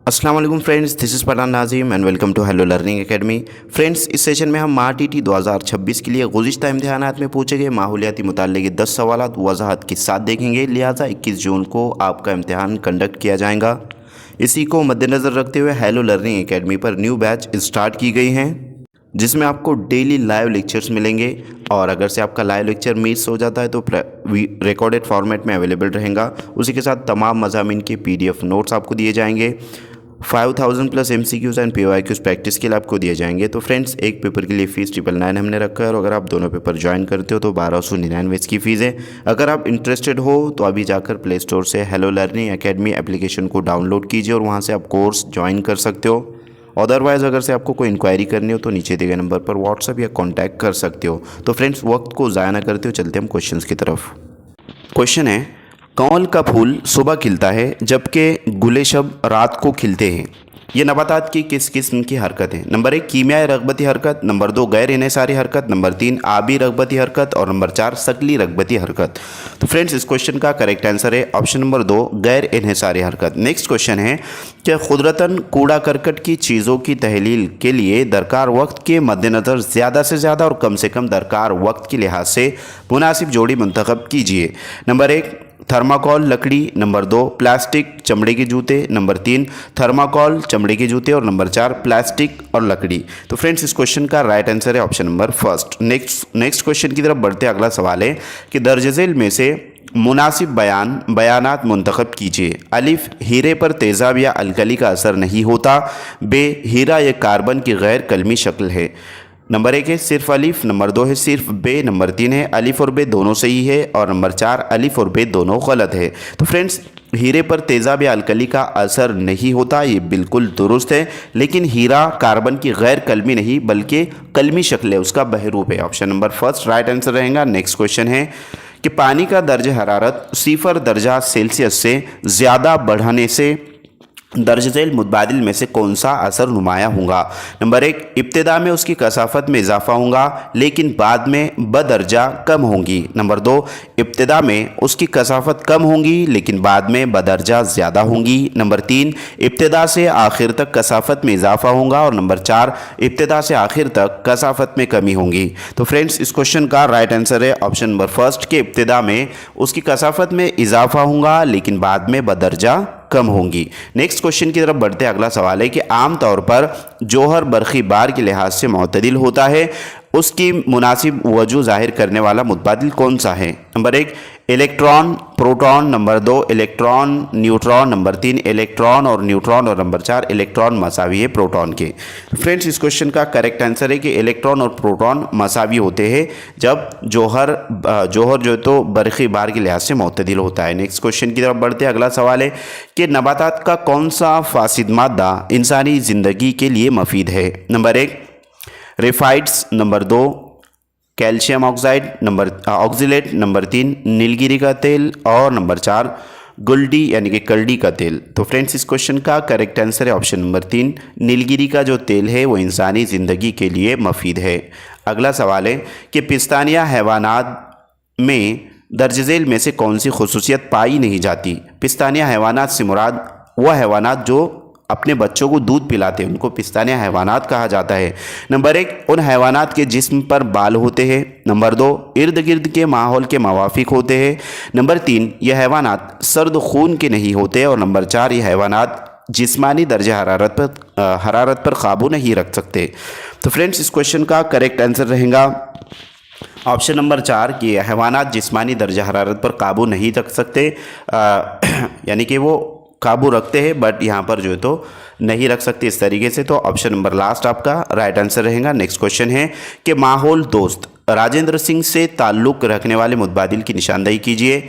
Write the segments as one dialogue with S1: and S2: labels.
S1: अस्सलाम वालेकुम friends, this is Pathan Nazim and welcome to Hello Learning Academy. Friends, इस session में हम माटीटी 2026 के लिए गुज़िश्ता इम्तिहानात में पूछे गए माहौलियाती मुताल्लिक़ के 10 सवालात वज़ाहत के साथ देखेंगे। लिहाजा 21 जून को आपका इम्तिहान कंडक्ट किया जाएगा। इसी को मद्देनज़र रखते हुए हेलो लर्निंग एकेडमी पर न्यू बैच स्टार्ट की गई हैं, जिसमें आपको डेली लाइव लेक्चर्स मिलेंगे और अगर से आपका लाइव लेक्चर मिस हो जाता है तो रिकॉर्डेड फॉर्मेट में अवेलेबल रहेगा। उसी के साथ तमाम मज़ामीन के PDF नोट्स आपको दिए जाएंगे। 5000 plus MCQs and PYQs practice के लिए आपको दिए जाएंगे। तो फ्रेंड्स, एक पेपर के लिए फ़ीस 999 हमने रखा है और अगर आप दोनों पेपर ज्वाइन करते हो तो 1299 इसकी फ़ीस है। अगर आप इंटरेस्टेड हो तो अभी जाकर प्ले स्टोर से हेलो लर्निंग एकेडमी एप्लीकेशन को डाउनलोड कीजिए और वहाँ से आप कोर्स ज्वाइन कर सकते हो। अदरवाइज़ अगर से आपको कोई इंक्वायरी करनी हो तो नीचे दिए गए नंबर पर व्हाट्सएप या कॉन्टैक्ट कर सकते हो। तो फ्रेंड्स, वक्त को ज़ाया ना करते हो, चलते हम क्वेश्चन की तरफ। क्वेश्चन है, कमल का फूल सुबह खिलता है जबकि गुलेशब रात को खिलते हैं। ये नबातात की किस किस्म की हरकत है? नंबर 1 कीमियाई रगबती हरकत, नंबर 2 गैर इन्हिसारी हरकत, नंबर 3 आबी रगबती हरकत और नंबर 4 शकली रगबती हरकत। तो फ्रेंड्स, इस क्वेश्चन का करेक्ट आंसर है ऑप्शन नंबर 2 गैर इन्हिसारी हरकत। नेक्स्ट क्वेश्चन है कि खुदरतन कूड़ा करकट की चीज़ों की तहलील के लिए दरकार वक्त के मद्देनज़र ज़्यादा से ज़्यादा और कम से कम दरकार वक्त के लिहाज से मुनासिब जोड़ी मुंतखब कीजिए। नंबर 1 थर्माकोल लकड़ी, नंबर 2 प्लास्टिक चमड़े के जूते, नंबर 3 थर्माकोल चमड़े के जूते और नंबर 4 प्लास्टिक और लकड़ी। तो फ्रेंड्स, इस क्वेश्चन का राइट आंसर है option number first. Next question की तरफ बढ़ते अगला सवाल है कि दर्ज झेल में से मुनासिब बयानात मुंतखब कीजिए। अलिफ, हीरे पर तेज़ाब या अलकली का असर नहीं होता। बे, हीरा एक कार्बन की गैर कलमी शक्ल है। नंबर 1 है सिर्फ अलिफ, नंबर 2 है सिर्फ बे, नंबर 3 है अलिफ और बे दोनों सही है और नंबर 4 अलिफ और बे दोनों गलत है। तो फ्रेंड्स, हीरे पर तेज़ाब या अलकली का असर नहीं होता, ये बिल्कुल दुरुस्त है, लेकिन हीरा कार्बन की गैर कलमी नहीं बल्कि कलमी शक्ल है, उसका बहरूप है। Option number first right answer रहेगा। नेक्स्ट क्वेश्चन है कि पानी का दर्ज हरारत 0 दर्जा सेल्सियस से ज़्यादा बढ़ने से दर्ज झेल मुतबादिल में से कौन सा असर नुमाया होगा? नंबर 1 इब्तिदा में उसकी कसाफत में इजाफा होगा लेकिन बाद में बदर्जा कम होंगी। नंबर 2 इब्तिदा में उसकी कसाफत कम होंगी लेकिन बाद में बदर्जा ज़्यादा होंगी। नंबर 3 इब्तिदा से आखिर तक कसाफत में इजाफा होगा और नंबर 4 इब्तिदा से आखिर तक कसाफत में कमी होगी। तो फ्रेंड्स, इस क्वेश्चन का राइट आंसर है ऑप्शन नंबर फर्स्ट के इब्तिदा में उसकी कसाफत में इजाफा होगा लेकिन बाद में बदर्जा कम होंगी। नेक्स्ट क्वेश्चन की तरफ बढ़ते अगला सवाल है कि आम तौर पर जौहर बरखी बार के लिहाज से मुतदिल होता है, उसकी मुनासिब वजू जाहिर करने वाला मुतबादिल कौन सा है? Number 1 electron proton, number 2 electron neutron, number 3 electron और न्यूट्रॉन और नंबर 4 इलेक्ट्रॉन मसावी है प्रोटॉन के। फ्रेंड्स, इस क्वेश्चन का करेक्ट आंसर है कि इलेक्ट्रॉन और प्रोटॉन मसावी होते हैं जब जौहर जो तो बरखी बार के लिहाज से मुतदिल होता है। नेक्स्ट क्वेश्चन की तरफ बढ़ते अगला सवाल है कि नबातात का कौन सा फासिद मादा इंसानी ज़िंदगी के लिए मफीद है? Number 1 raphides, number 2 calcium oxide number oxalate, number 3 नीलगिरी का तेल और नंबर 4 गुलडी यानी कि कलडी का तेल। तो फ्रेंड्स, इस क्वेश्चन का करेक्ट आंसर है ऑप्शन नंबर 3 नीलगिरी का जो तेल है वो इंसानी ज़िंदगी के लिए मफीद है। अगला सवाल है कि पिस्तानिया हैवानात में दर्ज झेल में से कौन सी खुसूसियत पाई नहीं जाती? पिस्तानिया हैवानात से मुराद वो हैवानात जो अपने बच्चों को दूध पिलाते हैं, उनको पिस्तानिया हैवानात कहा जाता है। नंबर 1 उन हैवानात के जिस्म पर बाल होते हैं। नंबर 2 इर्द गिर्द के माहौल के मुवाफिक होते हैं। नंबर 3 यह हैवानात सर्द खून के नहीं होते और नंबर 4 ये हैवानात जिस्मानी दर्ज हरारत पर काबू नहीं रख सकते। तो फ्रेंड्स, इस क्वेश्चन का करेक्ट आंसर रहेगा ऑप्शन नंबर 4 कि हैवानात जिस्मानी दर्ज हरारत पर काबू नहीं रख सकते, यानी कि वो काबू रखते हैं बट यहाँ पर जो है तो नहीं रख सकते इस तरीके से। तो ऑप्शन नंबर लास्ट आपका राइट आंसर रहेगा। नेक्स्ट क्वेश्चन है कि माहौल दोस्त राजेंद्र सिंह से ताल्लुक़ रखने वाले मुतबादिल की निशानदेही कीजिए।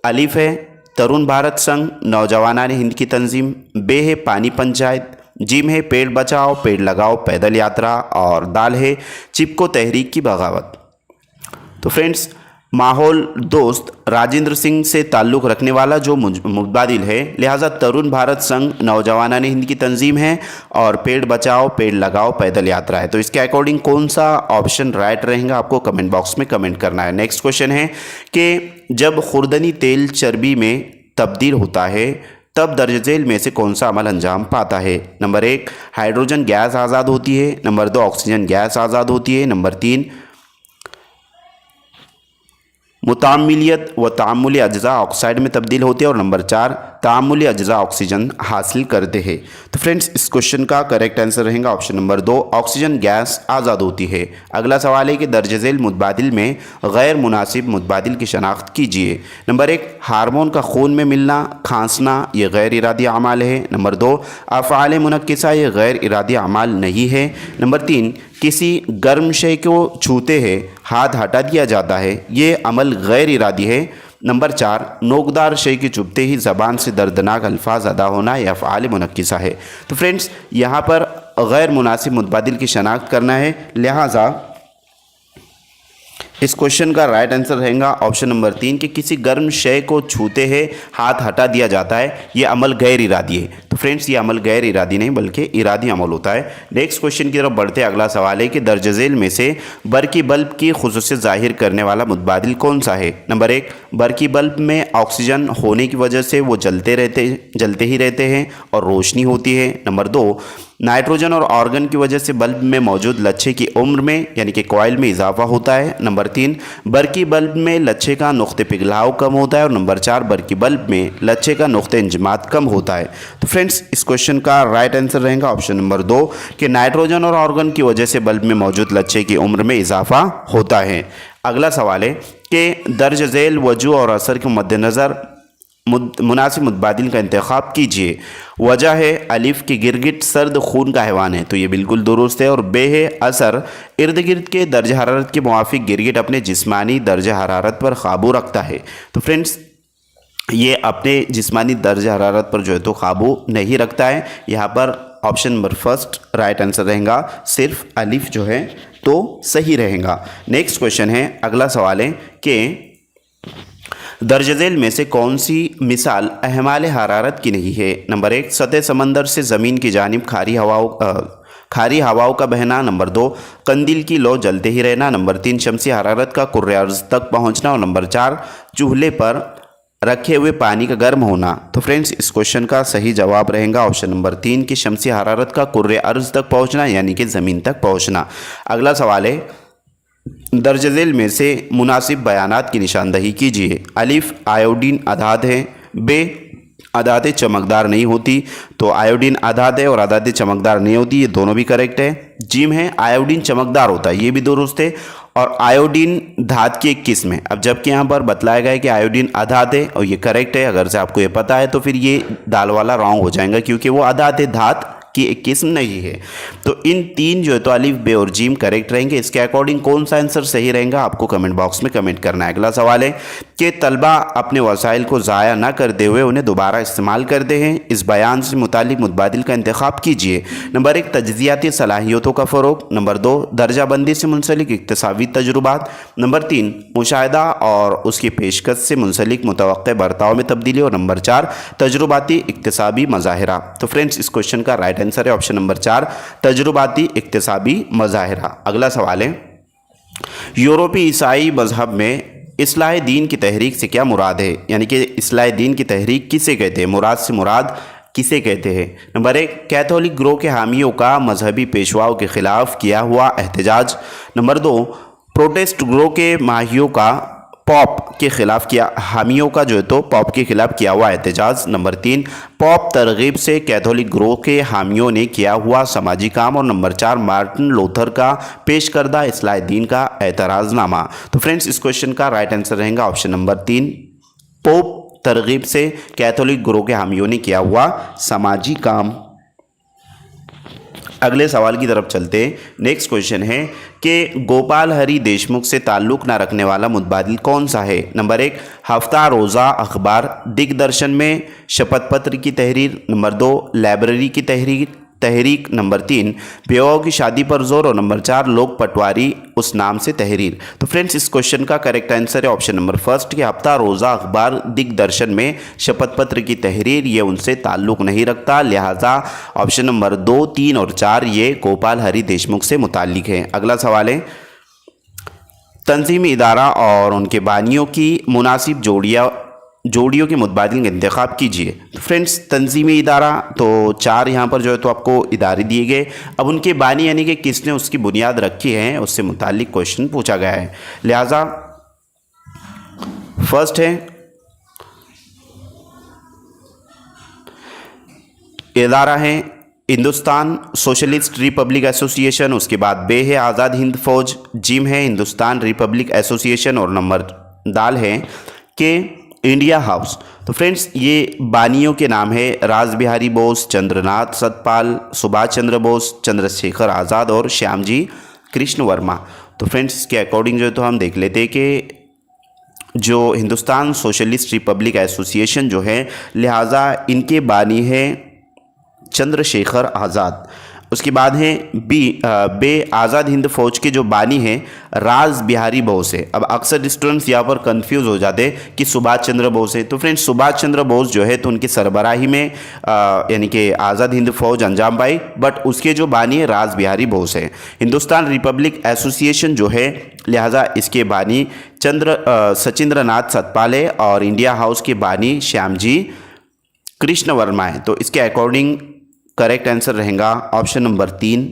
S1: अलिफ है तरुण भारत संघ नौजवानान हिंद की तंजीम, बे है पानी पंचायत, जिम है पेड़ बचाओ पेड़ लगाओ पैदल यात्रा और दाल है चिपको तहरीक की बगावत। तो फ्रेंड्स, माहौल दोस्त राजेंद्र सिंह से ताल्लुक़ रखने वाला जो मुतबादिल है, लिहाजा तरुण भारत संघ नौजवानान हिंद की तंजीम है और पेड़ बचाओ पेड़ लगाओ पैदल यात्रा है। तो इसके अकॉर्डिंग कौन सा ऑप्शन राइट रहेगा आपको कमेंट बॉक्स में कमेंट करना है। नेक्स्ट क्वेश्चन है कि जब खुर्दनी तेल चर्बी में तब्दील होता है तब दर्ज झेल में से कौन सा अमल अंजाम पाता है? नंबर 1 हाइड्रोजन गैस आज़ाद होती है, नंबर 2 ऑक्सीजन गैस आज़ाद होती है, नंबर 3 मुतामिलियत व तामुली अज्जा ऑक्साइड में तब्दील होते हैं और नंबर 4 तामुली अज्जा ऑक्सीजन हासिल करते हैं। तो फ्रेंड्स इस क्वेश्चन का करेक्ट आंसर रहेगा ऑप्शन नंबर 2 ऑक्सीजन गैस आज़ाद होती है। अगला सवाल है कि दर्ज झेल मुतबादिल में गैर मुनासिब मुतबादिल की शनाख्त कीजिए। नंबर 1 हार्मोन का खून में मिलना, खांसना ये गैर इरादी अमाल है। नंबर 2 अफ़आल मुनक्किसा ये गैर इरादी अमाल नहीं है। नंबर 3 किसी गर्म शय को छूते हैं हाथ हटा दिया जाता है, ये अमल गैर इरादी है। नंबर 4 नोकदार शय की चुभते ही ज़बान से दर्दनाक अल्फाज अदा होना यह अफ़आल मुनक्किसा है। तो फ्रेंड्स यहाँ पर गैर मुनासिब मुतबादिल की शनाख्त करना है, लिहाजा इस क्वेश्चन का राइट आंसर रहेगा ऑप्शन नंबर 3 कि किसी गर्म शय को छूते हैं हाथ हटा दिया जाता है, ये अमल गैर इरादी है। तो फ्रेंड्स ये अमल गैर इरादी नहीं बल्कि इरादी अमल होता है। नेक्स्ट क्वेश्चन की तरफ बढ़ते हैं। अगला सवाल है कि दर्ज झेल में से बरकी बल्ब की खुसूसियत जाहिर करने वाला मुतबादिल कौन सा है? नंबर 1 बरकी बल्ब में ऑक्सीजन होने की वजह से वो जलते ही रहते हैं और रोशनी होती है। नंबर 2 नाइट्रोजन और ऑर्गन की वजह से बल्ब में मौजूद लच्छे की उम्र में यानी कि कॉइल में इजाफा होता है। नंबर 3 बरकी बल्ब में लच्छे का नुक्ते पिघलाव कम होता है और नंबर 4 बरकी बल्ब में लच्छे का नुक्ते इंजमात कम होता है। तो फ्रेंड्स इस क्वेश्चन का राइट आंसर रहेगा ऑप्शन नंबर 2 कि नाइट्रोजन और ऑर्गन की वजह से बल्ब में मौजूद लच्छे की उम्र में इजाफा होता है। अगला सवाल है कि दर्ज झेल वजू और असर के मद्देनज़र मुनासिब मुतबादिल का इंतखाब कीजिए। वजह है अलिफ की गिरगिट सर्द खून का हैवान है, तो ये बिल्कुल दुरुस्त है। और बे है असर इर्द गिर्द के दर्ज हरारत के मुआफिक गिरगिट अपने जिस्मानी दर्ज हरारत पर काबू रखता है। तो फ्रेंड्स ये अपने जिस्मानी दर्ज हरारत पर जो है तो काबू नहीं रखता है। यहाँ पर option number first right answer रहेगा, सिर्फ अलिफ जो है तो सही रहेगा। नेक्स्ट क्वेश्चन है, अगला सवाल है कि दर्ज झेल में से कौन सी मिसाल अहमाल हरारत की नहीं है? नंबर 1 सतह समंदर से ज़मीन की जानिब खारी हवाओं का बहना। नंबर 2 कंदील की लौ जलते ही रहना। नंबर 3 शमसी हरारत का कुर्रे अर्ज़ तक पहुंचना और नंबर 4 चूल्हे पर रखे हुए पानी का गर्म होना। तो फ्रेंड्स इस क्वेश्चन का सही जवाब रहेगा ऑप्शन नंबर 3 की शमसी हरारत का कुर्रे अर्ज़ तक पहुँचना यानी कि ज़मीन तक पहुँचना। अगला सवाल है दर्ज झेल में से मुनासिब बयानात की निशानदही कीजिए। अलिफ आयोडीन अदाद है, बे अदादें चमकदार नहीं होती, तो आयोडीन अदाद है और अदादें चमकदार नहीं होती, ये दोनों भी करेक्ट है। जीम है आयोडीन चमकदार होता है, ये भी दुरुस्त है। और आयोडीन धात की एक किस्म है। अब जबकि यहाँ पर बतलाया गया है कि आयोडीन अदाद है और ये करेक्ट है, अगर से आपको ये पता है तो फिर ये दाल वाला रॉन्ग हो जाएगा क्योंकि वो अदाद धात की एक किस्म नहीं है। तो इन 3 जो है तो अलिफ बे और जीम करेक्ट रहेंगे। इसके अकॉर्डिंग कौन सा आंसर सही रहेगा आपको कमेंट बॉक्स में कमेंट करना है। अगला सवाल है कि तलबा अपने वसाइल को ज़ाया न करते हुए उन्हें दोबारा इस्तेमाल करते हैं, इस बयान से मुतालिक मुतबादिल का इंतखाब कीजिए। नंबर 1 तजज़ियाती सलाहियतों का फ़रोग़। नंबर 2 दर्जाबंदी से मुंसलिक इक्तसाबी तजुर्बात। नंबर 3 मुशाहिदा और उसकी पेशकश से मुंसलिक मुतवक्के बर्ताव में तब्दीली और नंबर 4 तजुर्बाती इक्तसाबी मज़ाहिरा। तो फ्रेंड्स इस क्वेश्चन का राइट आंसर है ऑप्शन नंबर 4 तजुर्बाती इक्तसाबी मज़ाहिरा। अगला सवाल है यूरोपी ईसाई मजहब में इस्लाह दीन की तहरीक से क्या मुराद है? यानी कि इस्लाह दीन की तहरीक किसे कहते हैं, मुराद से मुराद किसे कहते हैं? नंबर 1 कैथोलिक ग्रोह के हामियों का मजहबी पेशवाओं के खिलाफ किया हुआ एहतजाज। नंबर 2 प्रोटेस्ट ग्रोह के माहियों का पॉप के खिलाफ किया हामियों का जो है तो पॉप के खिलाफ किया हुआ एहतजाज। नंबर 3 पॉप तरगीब से कैथोलिक ग्रोह के हामियों ने किया हुआ समाजी काम और नंबर 4 मार्टिन लूथर का पेश करदा इस्लाह दीन का एतराज़नामा। तो फ्रेंड्स इस क्वेश्चन का राइट आंसर रहेगा ऑप्शन नंबर 3 पोप तरगीब से कैथोलिक ग्रोह के हामियों ने किया हुआ समाजी काम। अगले सवाल की तरफ चलते हैं। नेक्स्ट क्वेश्चन है कि गोपाल हरी देशमुख से ताल्लुक़ न रखने वाला मुतबादिल कौन सा है? नंबर 1 हफ्ता रोज़ा अखबार दिग्दर्शन में शपथ पत्र की तहरीर। नंबर 2 लाइब्रेरी की तहरीक। नंबर 3 बेवाओं की शादी पर जोर और नंबर 4 लोक पटवारी उस नाम से तहरीर। तो फ्रेंड्स इस क्वेश्चन का करेक्ट आंसर है ऑप्शन नंबर फर्स्ट कि हफ्ता रोज़ा अखबार दिग्दर्शन में शपथ पत्र की तहरीर ये उनसे ताल्लुक़ नहीं रखता, लिहाजा ऑप्शन नंबर 2, 3 और 4 ये गोपाल हरी देशमुख से मुताल्लिक़ है। अगला सवाल है तंजीमी इदारा और उनके बानियों की मुनासिब जोड़ियों के मुतबादिल का इंतखाब कीजिए। तो फ्रेंड्स तंजीमी इदारा, तो 4 यहाँ पर जो है तो आपको इदारे दिए गए। अब उनके बानी यानी कि किसने उसकी बुनियाद रखी है उससे मुतालिक क्वेश्चन पूछा गया है। लिहाजा फर्स्ट है इदारा है हिंदुस्तान सोशलिस्ट रिपब्लिक एसोसिएशन, उसके बाद बे है आज़ाद हिंद फौज, जिम है हिंदुस्तान रिपब्लिक एसोसिएशन और नंबर दाल है कि इंडिया हाउस। तो फ्रेंड्स ये बानियों के नाम है राज बिहारी बोस, चंद्रनाथ सतपाल, सुभाष चंद्र बोस, चंद्रशेखर आज़ाद और श्यामजी कृष्ण वर्मा। तो फ्रेंड्स इसके अकॉर्डिंग जो है तो हम देख लेते हैं कि जो हिंदुस्तान सोशलिस्ट रिपब्लिक एसोसिएशन जो है, लिहाजा इनके बानी है चंद्रशेखर आज़ाद। उसके बाद है बे आज़ाद हिंद फौज के जो बानी हैं राज बिहारी बोस है। अब अक्सर स्टूडेंट्स यहाँ पर कंफ्यूज हो जाते हैं कि सुभाष चंद्र बोस है। तो फ्रेंड्स सुभाष चंद्र बोस जो है तो उनकी सरबराही में यानी कि आज़ाद हिंद फौज अंजाम पाई, बट उसके जो बानी है राज बिहारी बोस है। हिंदुस्तान रिपब्लिक एसोसिएशन जो है, लिहाजा इसके बानी सचिंद्रनाथ सतपाल है और इंडिया हाउस के बानी श्यामजी कृष्ण वर्मा है। तो इसके अकॉर्डिंग करेक्ट आंसर रहेगा ऑप्शन नंबर 3।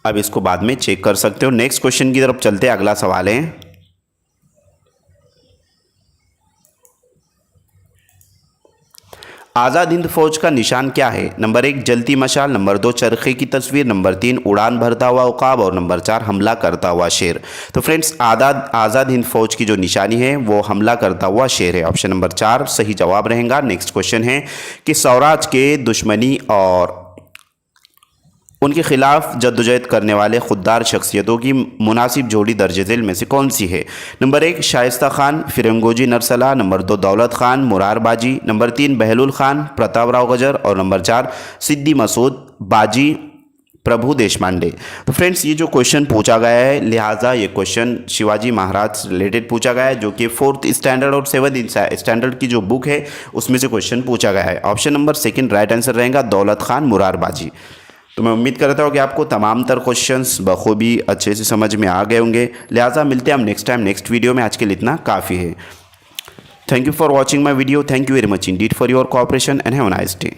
S1: अब इसको बाद में चेक कर सकते हो। नेक्स्ट क्वेश्चन की तरफ चलते हैं। अगला सवाल है आज़ाद हिंद फौज का निशान क्या है? नंबर 1 जलती मशाल, नंबर 2 चरखे की तस्वीर, नंबर 3 उड़ान भरता हुआ उकाब और नंबर 4 हमला करता हुआ शेर। तो फ्रेंड्स आज़ाद हिंद फौज की जो निशानी है वो हमला करता हुआ शेर है। ऑप्शन नंबर 4 सही जवाब रहेगा। नेक्स्ट क्वेश्चन है कि स्वराज के दुश्मनी और उनके खिलाफ जद्दोजहद करने वाले खुददार शख्सियतों की मुनासिब जोड़ी दर्ज झेल में से कौन सी है? नंबर 1 शाइस्ता खान फिरंगोजी नरसला, नंबर 2 दौलत खान मुरार बाजी, नंबर 3 बहलुल खान प्रतापराव गजर और नंबर 4 सिद्दी मसूद बाजी प्रभु देशपांडे। तो फ्रेंड्स ये जो क्वेश्चन पूछा गया है, लिहाजा ये क्वेश्चन शिवाजी महाराज से रिलेटेड पूछा गया है, जो कि 4th स्टैंडर्ड और 7th स्टैंडर्ड की जो बुक है उसमें से क्वेश्चन पूछा गया है। ऑप्शन नंबर 2 राइट आंसर रहेगा दौलत खान मुरार बाजी। तो मैं उम्मीद करता हूँ कि आपको तमाम तर क्वेश्चंस बखूबी अच्छे से समझ में आ गए होंगे। लिहाजा मिलते हैं हम नेक्स्ट वीडियो में। आज के लिए इतना काफ़ी है। Thank you for watching my video. Thank you very much Indeed for your cooperation and have a nice day.